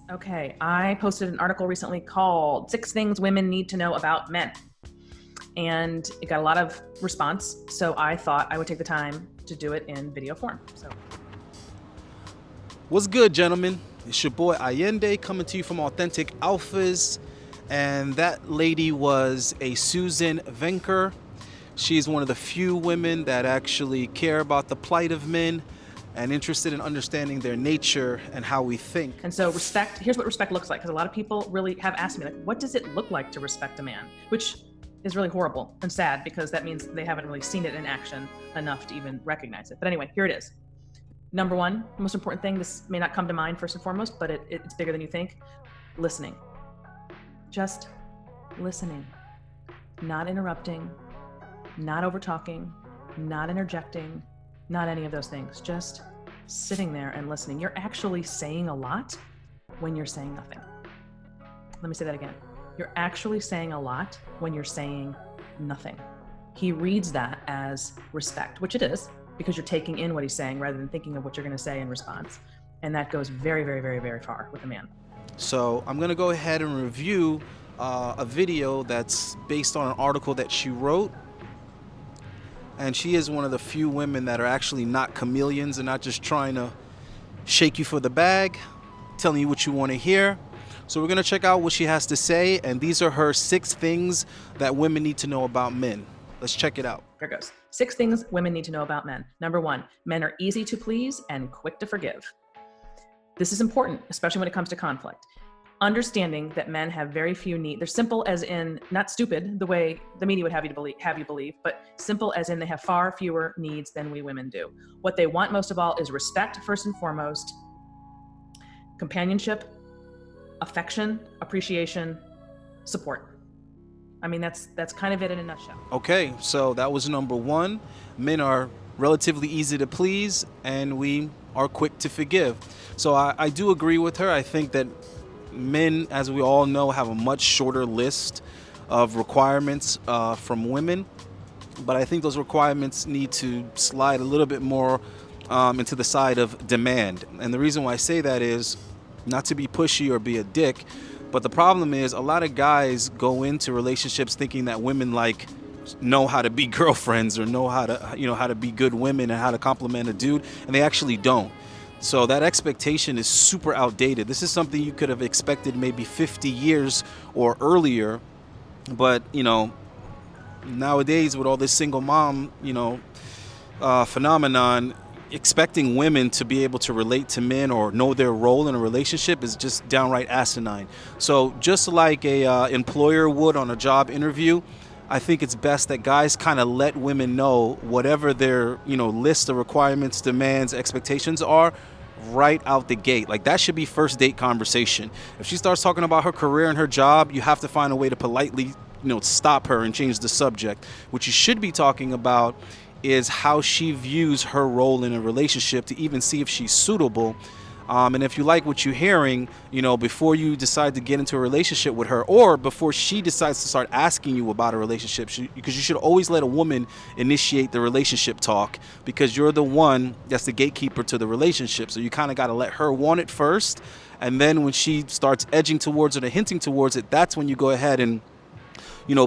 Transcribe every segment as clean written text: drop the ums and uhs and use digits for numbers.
Okay, I posted an article recently called Six Things Women Need to Know About Men. And it got a lot of response. So I thought I would take the time to do it in video form. What's good, gentlemen? It's your boy Ayindei coming to you from Authentic Alphas. And that lady was a Suzanne Venker. She's one of the few women that actually care about the plight of men and interested in understanding their nature and how we think. And so respect, here's what respect looks like. Because a lot of people really have asked me, like, what does it look like to respect a man? Which is really horrible and sad because that means they haven't really seen it in action enough to even recognize it. But anyway, here it is. Number one, the most important thing, this may not come to mind first and foremost, but it's bigger than you think. Listening. Just listening. Not interrupting, not over talking, not interjecting, not any of those things. Just sitting there and listening. You're actually saying a lot when you're saying nothing. Let me say that again. You're actually saying a lot when you're saying nothing. He reads that as respect, which it is, because you're taking in what he's saying rather than thinking of what you're going to say in response. And that goes very, very, very, very far with a man. So I'm going to go ahead and review a video that's based on an article that she wrote. And she is one of the few women that are actually not chameleons and not just trying to shake you for the bag, telling you what you want to hear. So we're going to check out what she has to say. And these are her 6 things that women need to know about men. Let's check it out. Here goes. 6 things women need to know about men. Number 1, men are easy to please and quick to forgive. This is important, especially when it comes to conflict. Understanding that men have very few needs. They're simple as in, not stupid, the way the media would have you believe, but simple as in they have far fewer needs than we women do. What they want most of all is respect, first and foremost, companionship, affection, appreciation, support. I mean, that's kind of it in a nutshell. Okay, so that was number 1. Men are relatively easy to please and we are quick to forgive. So I do agree with her. I think that men, as we all know, have a much shorter list of requirements from women. But I think those requirements need to slide a little bit more into the side of demand. And the reason why I say that is not to be pushy or be a dick, but the problem is a lot of guys go into relationships thinking that women know how to be girlfriends or know how to be good women and how to compliment a dude, and they actually don't. So that expectation is super outdated. This is something you could have expected maybe 50 years or earlier, but nowadays with all this single mom phenomenon, expecting women to be able to relate to men or know their role in a relationship is just downright asinine. So just like a employer would on a job interview, I think it's best that guys kind of let women know whatever their list of requirements, demands, expectations are right out the gate. Like, that should be first date conversation. If she starts talking about her career and her job, you have to find a way to politely stop her and change the subject. What you should be talking about is how she views her role in a relationship to even see if she's suitable. And if you like what you're hearing, before you decide to get into a relationship with her, or before she decides to start asking you about a relationship, because you should always let a woman initiate the relationship talk, because you're the one that's the gatekeeper to the relationship. So you kind of got to let her want it first. And then when she starts edging towards it or hinting towards it, that's when you go ahead and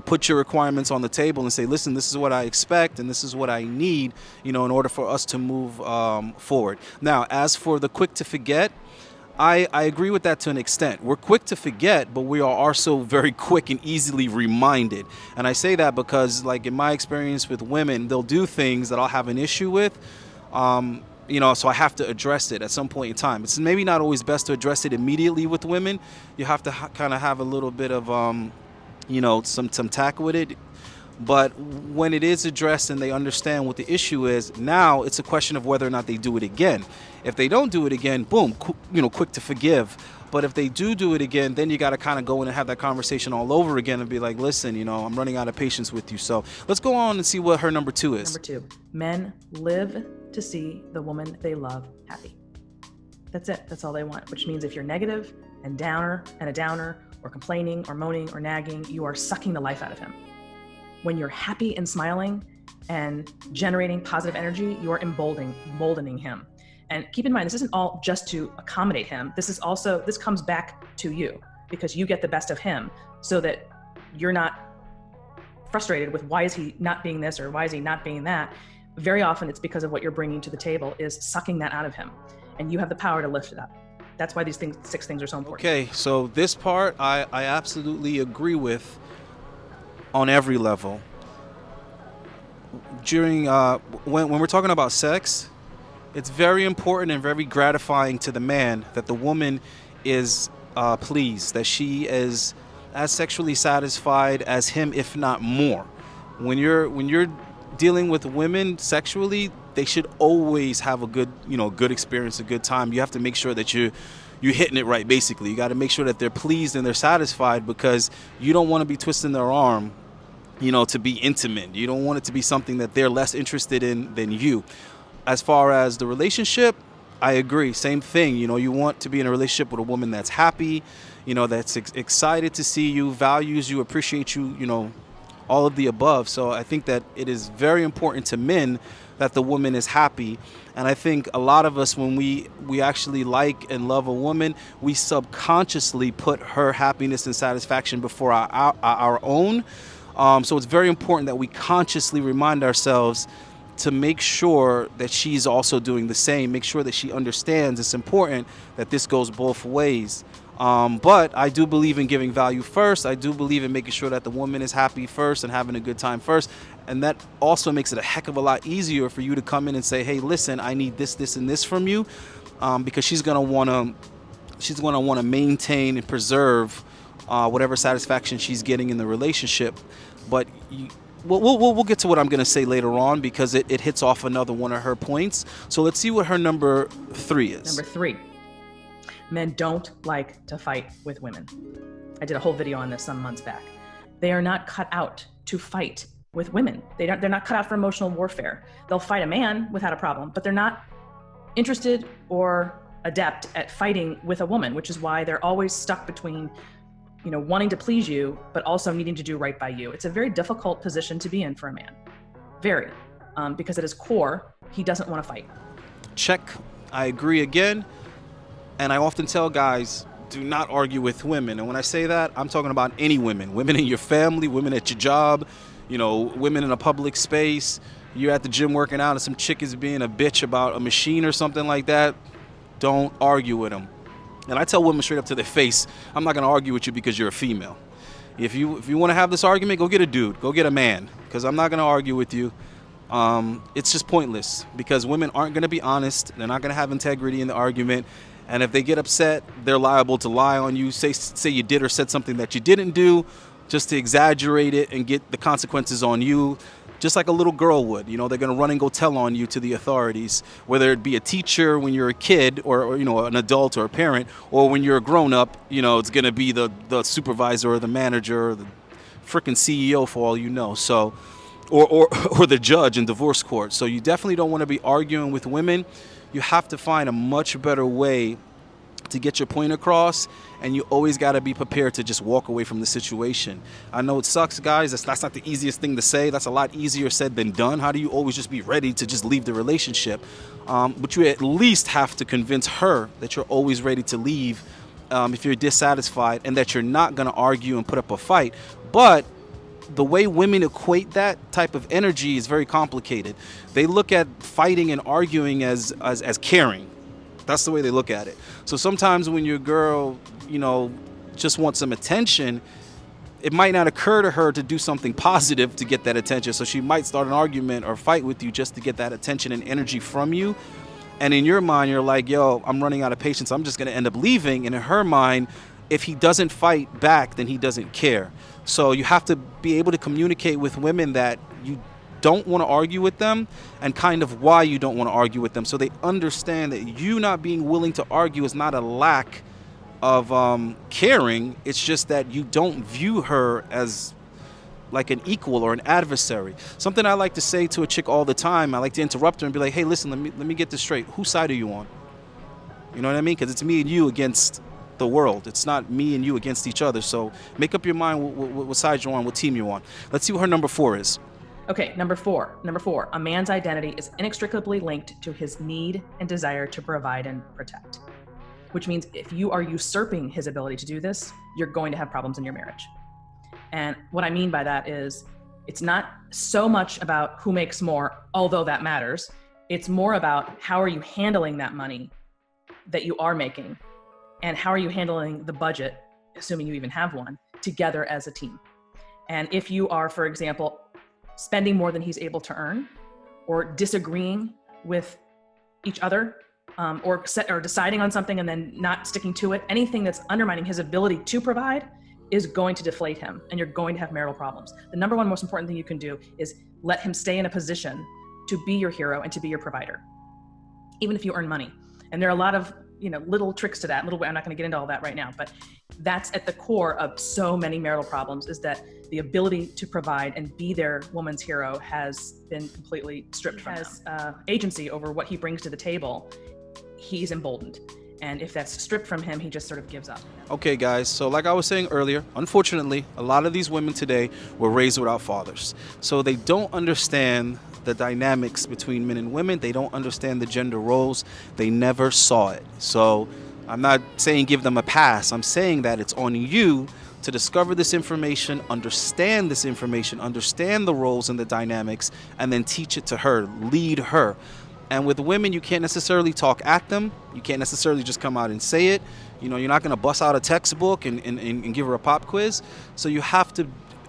put your requirements on the table and say, listen, this is what I expect and this is what I need, in order for us to move forward. Now, as for the quick to forget, I agree with that to an extent. We're quick to forget, but we are also very quick and easily reminded. And I say that because, like, in my experience with women, they'll do things that I'll have an issue with. So I have to address it at some point in time. It's maybe not always best to address it immediately with women. You have to kind of have a little bit of some tact with it. But when it is addressed and they understand what the issue is, now it's a question of whether or not they do it again. If they don't do it again, boom, quick to forgive. But if they do it again, then you got to kind of go in and have that conversation all over again and be like, listen, I'm running out of patience with you. So let's go on and see what her number 2 is. Number 2, men live to see the woman they love happy. That's it. That's all they want, which means if you're negative and a downer, or complaining or moaning or nagging, you are sucking the life out of him. When you're happy and smiling and generating positive energy, you're emboldening him. And keep in mind, this isn't all just to accommodate him. This comes back to you because you get the best of him so that you're not frustrated with why is he not being this or why is he not being that. Very often it's because of what you're bringing to the table is sucking that out of him, and you have the power to lift it up. That's why these 6 things are so important. Okay, so this part I absolutely agree with on every level. During when we're talking about sex, it's very important and very gratifying to the man that the woman is pleased, that she is as sexually satisfied as him, if not more. When you're dealing with women sexually, they should always have a good experience, a good time. You have to make sure that you're hitting it right. Basically, you got to make sure that they're pleased and they're satisfied, because you don't want to be twisting their arm, to be intimate. You don't want it to be something that they're less interested in than you. As far as the relationship, I agree. Same thing. You want to be in a relationship with a woman that's happy, that's excited to see you, values you, appreciates you, all of the above. So I think that it is very important to men that the woman is happy. And I think a lot of us, when we actually like and love a woman, we subconsciously put her happiness and satisfaction before our own. So it's very important that we consciously remind ourselves to make sure that she's also doing the same. Make sure that she understands it's important that this goes both ways. But I do believe in giving value first. I do believe in making sure that the woman is happy first and having a good time first. And that also makes it a heck of a lot easier for you to come in and say, hey, listen, I need this, this, and this from you, because she's gonna wanna maintain and preserve whatever satisfaction she's getting in the relationship. But we'll get to what I'm going to say later on, because it hits off another one of her points. So let's see what her number 3 is. Number 3, men don't like to fight with women. I did a whole video on this some months back. They are not cut out to fight with women. They're not cut out for emotional warfare. They'll fight a man without a problem, but they're not interested or adept at fighting with a woman, which is why they're always stuck between wanting to please you, but also needing to do right by you. It's a very difficult position to be in for a man. Very. Because at his core, he doesn't want to fight. Check. I agree again. And I often tell guys, do not argue with women. And when I say that, I'm talking about any women. Women in your family, women at your job, women in a public space. You're at the gym working out and some chick is being a bitch about a machine or something like that. Don't argue with them. And I tell women straight up to their face, I'm not going to argue with you because you're a female. If you want to have this argument, go get a dude, go get a man, because I'm not going to argue with you. It's just pointless, because women aren't going to be honest. They're not going to have integrity in the argument. And if they get upset, they're liable to lie on you, say you did or said something that you didn't do, just to exaggerate it and get the consequences on you. Just like a little girl would, they're going to run and go tell on you to the authorities, whether it be a teacher when you're a kid or an adult or a parent, or when you're a grown up, it's going to be the supervisor or the manager or the freaking CEO for all you know. So, or the judge in divorce court. So you definitely don't want to be arguing with women. You have to find a much better way to get your point across, and you always got to be prepared to just walk away from the situation. I know it sucks, guys. That's not the easiest thing to say. That's a lot easier said than done. How do you always just be ready to just leave the relationship? But you at least have to convince her that you're always ready to leave if you're dissatisfied, and that you're not going to argue and put up a fight. But the way women equate that type of energy is very complicated. They look at fighting and arguing as caring. That's the way they look at it. So sometimes when your girl, just wants some attention, it might not occur to her to do something positive to get that attention. So she might start an argument or fight with you just to get that attention and energy from you. And in your mind, you're like, yo, I'm running out of patience. I'm just going to end up leaving. And in her mind, if he doesn't fight back, then he doesn't care. So you have to be able to communicate with women that you don't want to argue with them, and kind of why you don't want to argue with them, so they understand that you not being willing to argue is not a lack of caring. It's just that you don't view her as like an equal or an adversary. Something I like to say to a chick all the time, I like to interrupt her and be like, hey, listen, let me get this straight. Whose side are you on? You know what I mean? Because it's me and you against the world. It's not me and you against each other. So make up your mind what side you're on, what team you're on. Let's see what her number 4 is. Okay, number four, a man's identity is inextricably linked to his need and desire to provide and protect, which means if you are usurping his ability to do this, you're going to have problems in your marriage. And what I mean by that is it's not so much about who makes more, although that matters. It's more about how are you handling that money that you are making, and how are you handling the budget, assuming you even have one, together as a team. And if you are, for example, spending more than he's able to earn, or disagreeing with each other, or deciding on something and then not sticking to it, anything that's undermining his ability to provide is going to deflate him, and you're going to have marital problems. The number one most important thing you can do is let him stay in a position to be your hero and to be your provider, even if you earn money. And there are a lot of little tricks to that. I'm not going to get into all that right now, but that's at the core of so many marital problems, is that the ability to provide and be their woman's hero has been completely stripped from him. Agency over what he brings to the table, he's emboldened. And if that's stripped from him, he just sort of gives up. Okay, guys, so like I was saying earlier, unfortunately, a lot of these women today were raised without fathers. So they don't understand the dynamics between men and women. They don't understand the gender roles. They never saw it. So I'm not saying give them a pass. I'm saying that it's on you to discover this information, understand this information, understand the roles and the dynamics, and then teach it to her, lead her. And with women, you can't necessarily talk at them. You can't necessarily just come out and say it. You're not going to bust out a textbook and give her a pop quiz. So you have to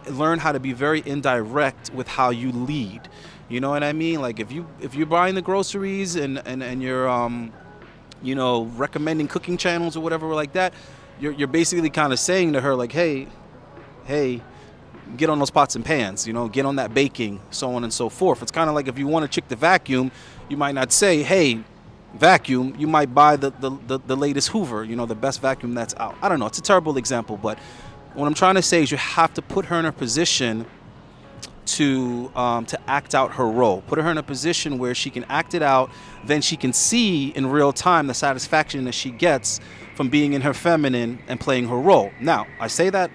learn how to be very indirect with how you lead. You know what I mean? Like if you're buying the groceries and you're recommending cooking channels or whatever like that, you're basically kind of saying to her like, hey, get on those pots and pans, get on that baking, so on and so forth. It's kind of like if you want a chick to vacuum, you might not say, hey, vacuum. You might buy the latest Hoover, the best vacuum that's out. I don't know. It's a terrible example, but what I'm trying to say is you have to put her in a position to act out her role. Put her in a position where she can act it out. Then she can see in real time the satisfaction that she gets from being in her feminine and playing her role. Now, I say that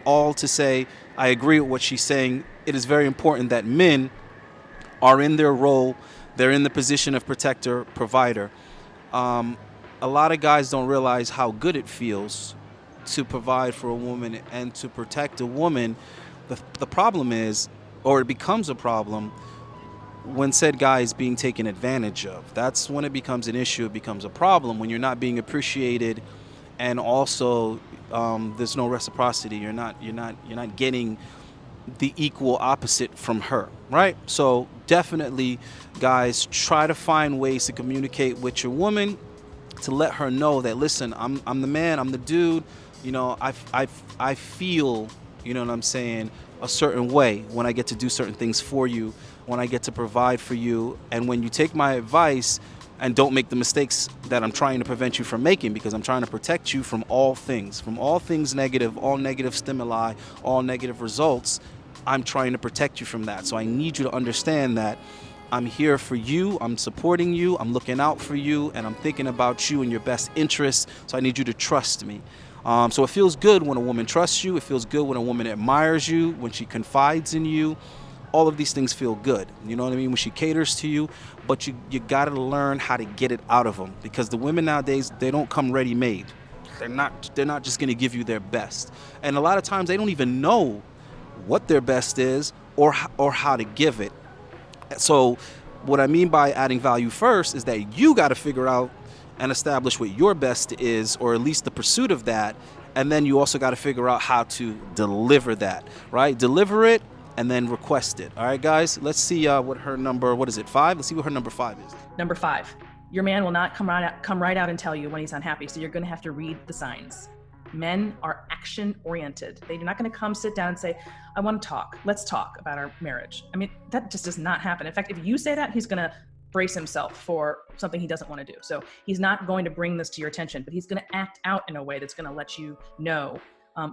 all to say I agree with what she's saying. It is very important that men are in their role. They're in the position of protector, provider. A lot of guys don't realize how good it feels to provide for a woman and to protect a woman. The problem is, or it becomes a problem, when said guy is being taken advantage of. That's when it becomes an issue. It becomes a problem when you're not being appreciated, and also there's no reciprocity. You're not getting the equal opposite from her, right? So definitely, guys, try to find ways to communicate with your woman to let her know that, listen, I'm the man, I'm the dude. I feel, what I'm saying, a certain way when I get to do certain things for you, when I get to provide for you, and when you take my advice and don't make the mistakes that I'm trying to prevent you from making, because I'm trying to protect you from all things negative, all negative stimuli, all negative results. I'm trying to protect you from that. So I need you to understand that I'm here for you, I'm supporting you, I'm looking out for you, and I'm thinking about you and your best interests. So I need you to trust me. So it feels good when a woman trusts you. It feels good when a woman admires you, when she confides in you. All of these things feel good. You know what I mean? When she caters to you, but you got to learn how to get it out of them, because the women nowadays, they don't come ready-made. They're not just going to give you their best. And a lot of times they don't even know what their best is or how to give it. So what I mean by adding value first is that you got to figure out and establish what your best is, or at least the pursuit of that. And then you also got to figure out how to deliver that, right? Deliver it and then request it. All right, guys, let's see what her number, what is it, 5? Let's see what her number 5 is. Number 5, your man will not come right out and tell you when he's unhappy. So you're going to have to read the signs. Men are action oriented. They're not going to come sit down and say, I want to talk. Let's talk about our marriage. I mean, that just does not happen. In fact, if you say that, he's going to brace himself for something he doesn't want to do. So he's not going to bring this to your attention, but he's going to act out in a way that's going to let you know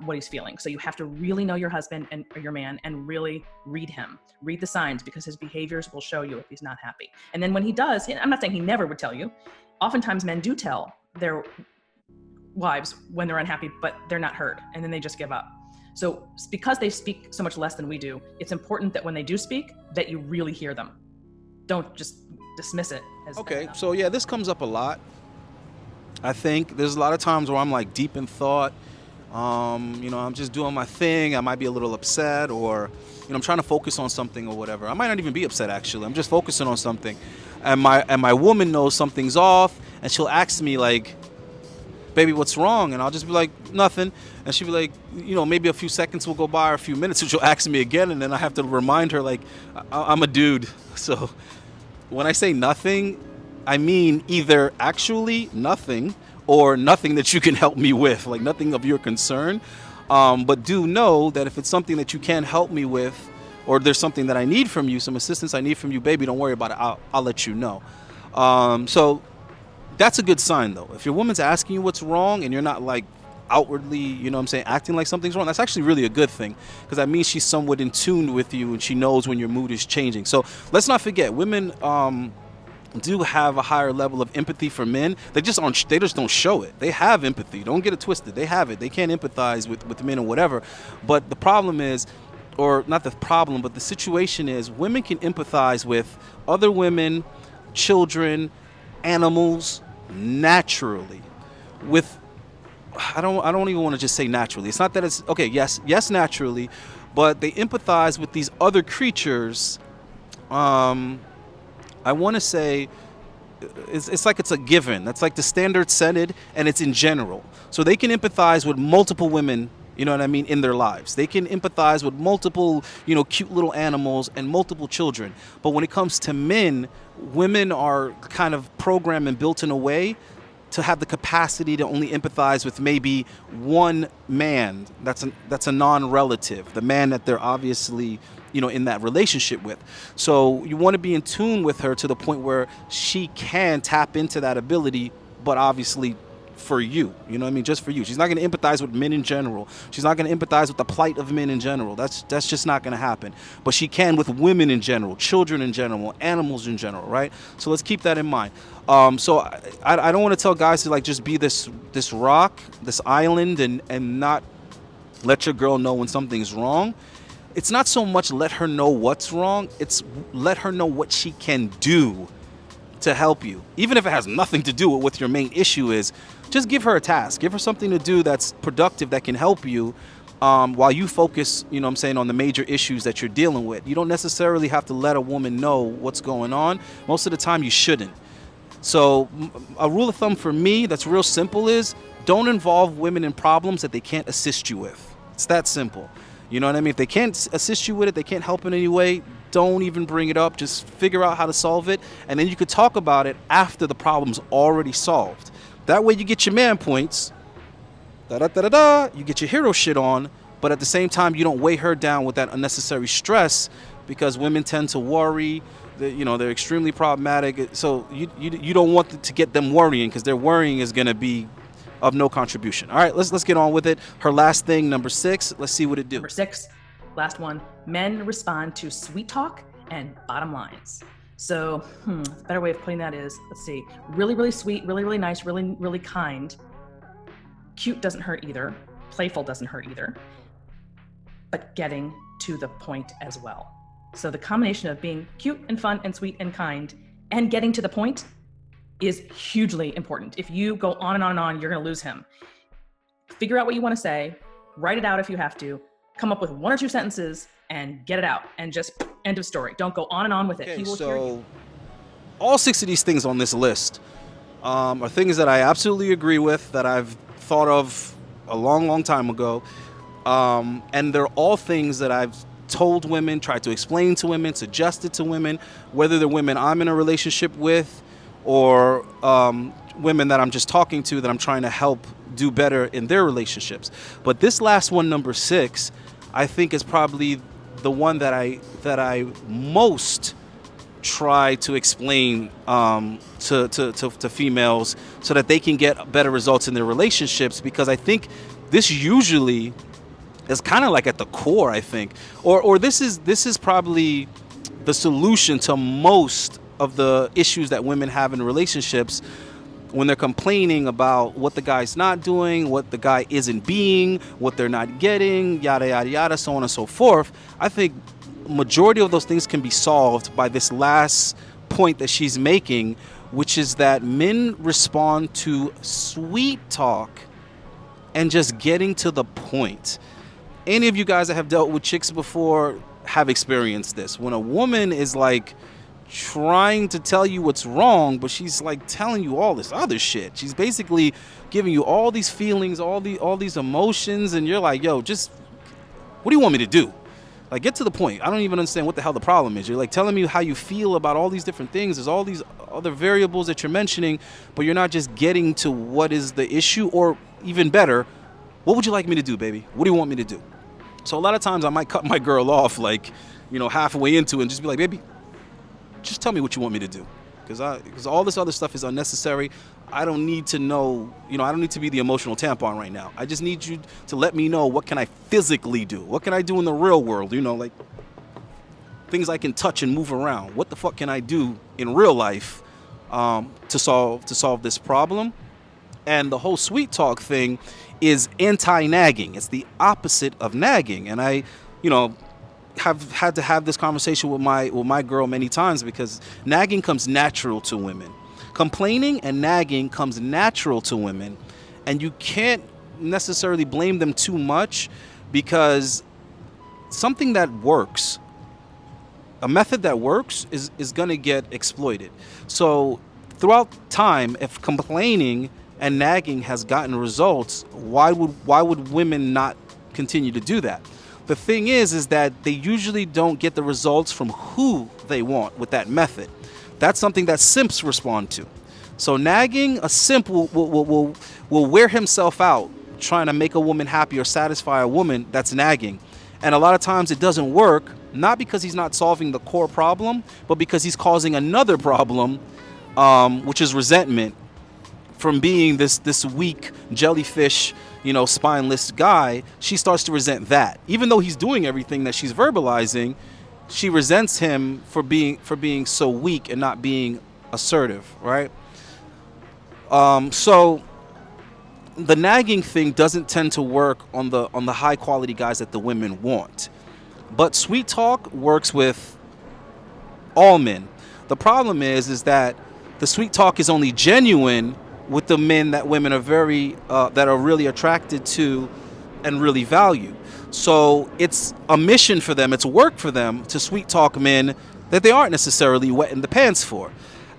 what he's feeling. So you have to really know your husband and or your man and really read him, read the signs, because his behaviors will show you if he's not happy. And then when he does, I'm not saying he never would tell you. Oftentimes men do tell their wives when they're unhappy, but they're not heard, and then they just give up. So because they speak so much less than we do, it's important that when they do speak, that you really hear them. Don't just dismiss it as Okay, so yeah, this comes up a lot. I think there's a lot of times where I'm like deep in thought. I'm just doing my thing. I might be a little upset, or I'm trying to focus on something or whatever. I might not even be upset, actually. I'm just focusing on something, and my woman knows something's off, and she'll ask me like, "Baby, what's wrong?" And I'll just be like, "Nothing." And she'll be like, maybe a few seconds will go by, or a few minutes, and she'll ask me again, and then I have to remind her like, I'm a dude. So when I say nothing, I mean either actually nothing or nothing that you can help me with, like nothing of your concern. But do know that if it's something that you can help me with, or there's something that I need from you, some assistance I need from you, baby, don't worry about it. I'll let you know. So that's a good sign, though. If your woman's asking you what's wrong and you're not like outwardly, acting like something's wrong, that's actually really a good thing, because that means she's somewhat in tune with you and she knows when your mood is changing. So let's not forget, women do have a higher level of empathy for men. They just don't show it. They have empathy. Don't get it twisted. They have it. They can't empathize with men or whatever. But the problem is, or not the problem, but the situation is, women can empathize with other women, children, animals naturally. I don't even want to just say naturally. It's not that it's okay. Yes, naturally, but they empathize with these other creatures. I want to say it's like it's a given. That's like the standard setted, and it's in general. So they can empathize with multiple women, in their lives. They can empathize with multiple, cute little animals and multiple children. But when it comes to men, women are kind of programmed and built in a way to have the capacity to only empathize with maybe one man that's a non-relative, the man that they're obviously in that relationship with. So you want to be in tune with her to the point where she can tap into that ability, but obviously for you, just for you. She's not going to empathize with men in general. She's not going to empathize with the plight of men in general. That's just not going to happen. But she can with women in general, children in general, animals in general, right? So let's keep that in mind. So I don't want to tell guys to like just be this rock, this island, and not let your girl know when something's wrong. It's not so much let her know what's wrong, it's let her know what she can do to help you. Even if it has nothing to do with what your main issue is, just give her a task. Give her something to do that's productive, that can help you while you focus, on the major issues that you're dealing with. You don't necessarily have to let a woman know what's going on. Most of the time you shouldn't. So a rule of thumb for me that's real simple is don't involve women in problems that they can't assist you with. It's that simple. You know what I mean? If they can't assist you with it, they can't help in any way, don't even bring it up. Just figure out how to solve it, and then you could talk about it after the problem's already solved. That way you get your man points, you get your hero shit on, but at the same time you don't weigh her down with that unnecessary stress, because women tend to worry. They're extremely problematic. So you don't want to get them worrying, because their worrying is going to be of no contribution. All right, let's get on with it. Her last thing, number 6. Let's see what it do. Number 6, last one. Men respond to sweet talk and bottom lines. So, a better way of putting that is, let's see, really, really sweet, really, really nice, really, really kind. Cute doesn't hurt either. Playful doesn't hurt either. But getting to the point as well. So the combination of being cute and fun and sweet and kind and getting to the point is hugely important. If you go on and on and on, you're going to lose him. Figure out what you want to say, write it out if you have to, come up with 1 or 2 sentences and get it out, and just end of story. Don't go on and on with it. Okay, he will hear you. All 6 of these things on this list are things that I absolutely agree with, that I've thought of a long, long time ago. And they're all things that I've told women, tried to explain to women, suggested to women, whether they're women I'm in a relationship with or women that I'm just talking to that I'm trying to help do better in their relationships. But this last one, number 6, I think is probably the one that I most try to explain to females so that they can get better results in their relationships, because I think this usually is kind of like at the core, I think, or this is probably the solution to most of the issues that women have in relationships, when they're complaining about what the guy's not doing, what the guy isn't being, what they're not getting, yada, yada, yada, so on and so forth, I think majority of those things can be solved by this last point that she's making, which is that men respond to sweet talk and just getting to the point. Any of you guys that have dealt with chicks before have experienced this. When a woman is like trying to tell you what's wrong, but she's like telling you all this other shit. She's basically giving you all these feelings, all these emotions, and you're like, yo, just what do you want me to do? Like, get to the point. I don't even understand what the hell the problem is. You're like telling me how you feel about all these different things. There's all these other variables that you're mentioning, but you're not just getting to what is the issue, or even better, what would you like me to do, baby? What do you want me to do? So a lot of times I might cut my girl off, like, halfway into it and just be like, baby, just tell me what you want me to do, because all this other stuff is unnecessary. I don't need to know, I don't need to be the emotional tampon right now. I just need you to let me know, what can I physically do? What can I do in the real world? Like things I can touch and move around. What the fuck can I do in real life to solve this problem? And the whole sweet talk thing is anti-nagging. It's the opposite of nagging. And I, have had to have this conversation with my girl many times, because nagging comes natural to women. Complaining and nagging comes natural to women, and you can't necessarily blame them too much, because something that works, a method that works is going to get exploited. So throughout time, if complaining and nagging has gotten results, why would women not continue to do that? The thing is that they usually don't get the results from who they want with that method. That's something that simps respond to. So nagging, a simp will wear himself out trying to make a woman happy or satisfy a woman. That's nagging. And a lot of times it doesn't work, not because he's not solving the core problem, but because he's causing another problem, which is resentment, from being this weak jellyfish, spineless guy. She starts to resent that. Even though he's doing everything that she's verbalizing, she resents him for being so weak and not being assertive, right? So the nagging thing doesn't tend to work on the high quality guys that the women want. But sweet talk works with all men. The problem is that the sweet talk is only genuine with the men that women are that are really attracted to and really value. So it's a mission for them, it's work for them to sweet talk men that they aren't necessarily wet in the pants for.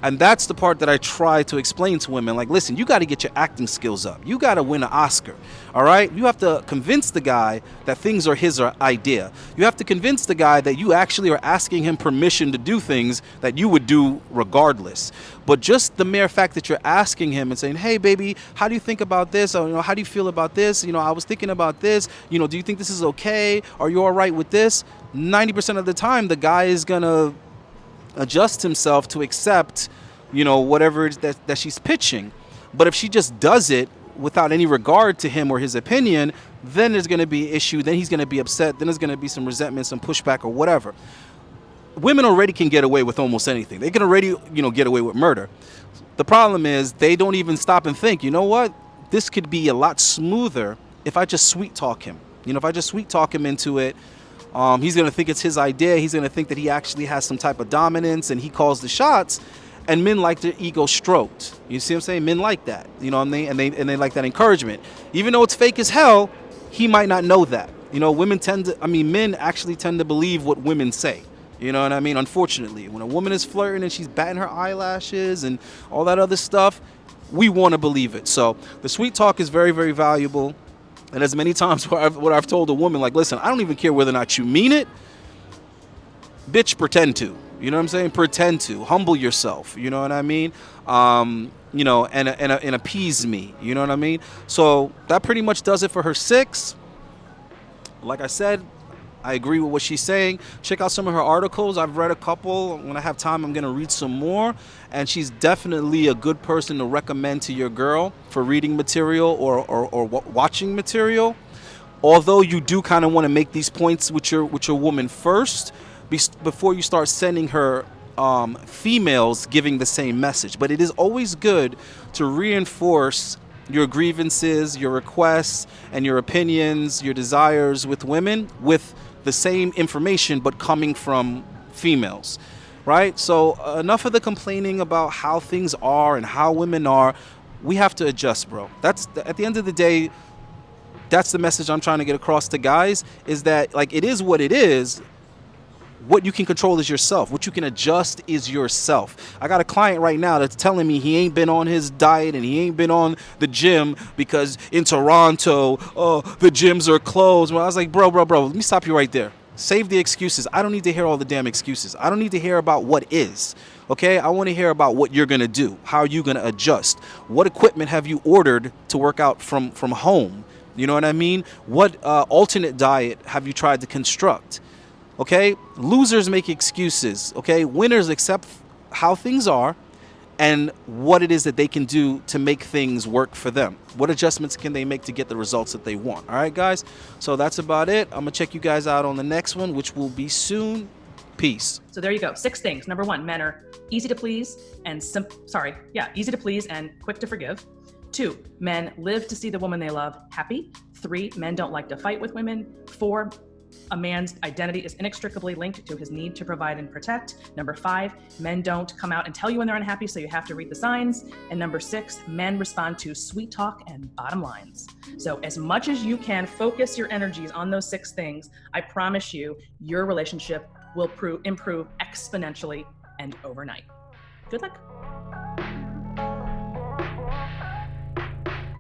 And that's the part that I try to explain to women. Like, listen, you got to get your acting skills up. You got to win an Oscar, all right? You have to convince the guy that things are his idea. You have to convince the guy that you actually are asking him permission to do things that you would do regardless. But just the mere fact that you're asking him and saying, hey, baby, how do you think about this? Or, how do you feel about this? I was thinking about this. Do you think this is okay? Are you all right with this? 90% of the time, the guy is going to adjust himself to accept, whatever it is that she's pitching. But if she just does it without any regard to him or his opinion, then there's going to be an issue. Then he's going to be upset. Then there's going to be some resentment, some pushback or whatever. Women already can get away with almost anything. They can already, get away with murder. The problem is they don't even stop and think, you know what? This could be a lot smoother if I just sweet talk him. If I just sweet talk him into it, he's going to think it's his idea. He's going to think that he actually has some type of dominance and he calls the shots. And men like their ego stroked. You see what I'm saying? Men like that. And they like that encouragement. Even though it's fake as hell, he might not know that. Men actually tend to believe what women say. You know what I mean? Unfortunately, when a woman is flirting and she's batting her eyelashes and all that other stuff, we want to believe it. So the sweet talk is very, very valuable. And as many times what I've told a woman, like, listen, I don't even care whether or not you mean it. Bitch, pretend to. You know what I'm saying? Pretend to. Humble yourself. You know what I mean? And appease me. You know what I mean? So that pretty much does it for her 6. Like I said, I agree with what she's saying. Check out some of her articles. I've read a couple. When I have time, I'm going to read some more. And she's definitely a good person to recommend to your girl for reading material or watching material. Although you do kind of want to make these points with your woman first, before you start sending her females giving the same message. But it is always good to reinforce your grievances, your requests, and your opinions, your desires with women with the same information, but coming from females, right? So enough of the complaining about how things are and how women are. We have to adjust, bro. That's at the end of the day, that's the message I'm trying to get across to guys, is that like it is what it is. What you can control is yourself. What you can adjust is yourself. I got a client right now that's telling me he ain't been on his diet and he ain't been on the gym because in Toronto, the gyms are closed. Well, I was like, bro, let me stop you right there. Save the excuses. I don't need to hear all the damn excuses. I don't need to hear about what is. Okay, I want to hear about what you're going to do. How are you going to adjust? What equipment have you ordered to work out from home? You know what I mean? What alternate diet have you tried to construct? Okay, losers make excuses. Okay, winners accept how things are and what it is that they can do to make things work for them. What adjustments can they make to get the results that they want? All right, guys. So that's about it. I'm gonna check you guys out on the next one, which will be soon. Peace. So there you go. 6 things. Number 1, men are easy to please and easy to please and quick to forgive. 2, men live to see the woman they love happy. 3, men don't like to fight with women. 4, a man's identity is inextricably linked to his need to provide and protect. Number 5, men don't come out and tell you when they're unhappy, so you have to read the signs. And number 6, men respond to sweet talk and bottom lines. So as much as you can focus your energies on those 6 things, I promise you, your relationship will improve exponentially and overnight. Good luck.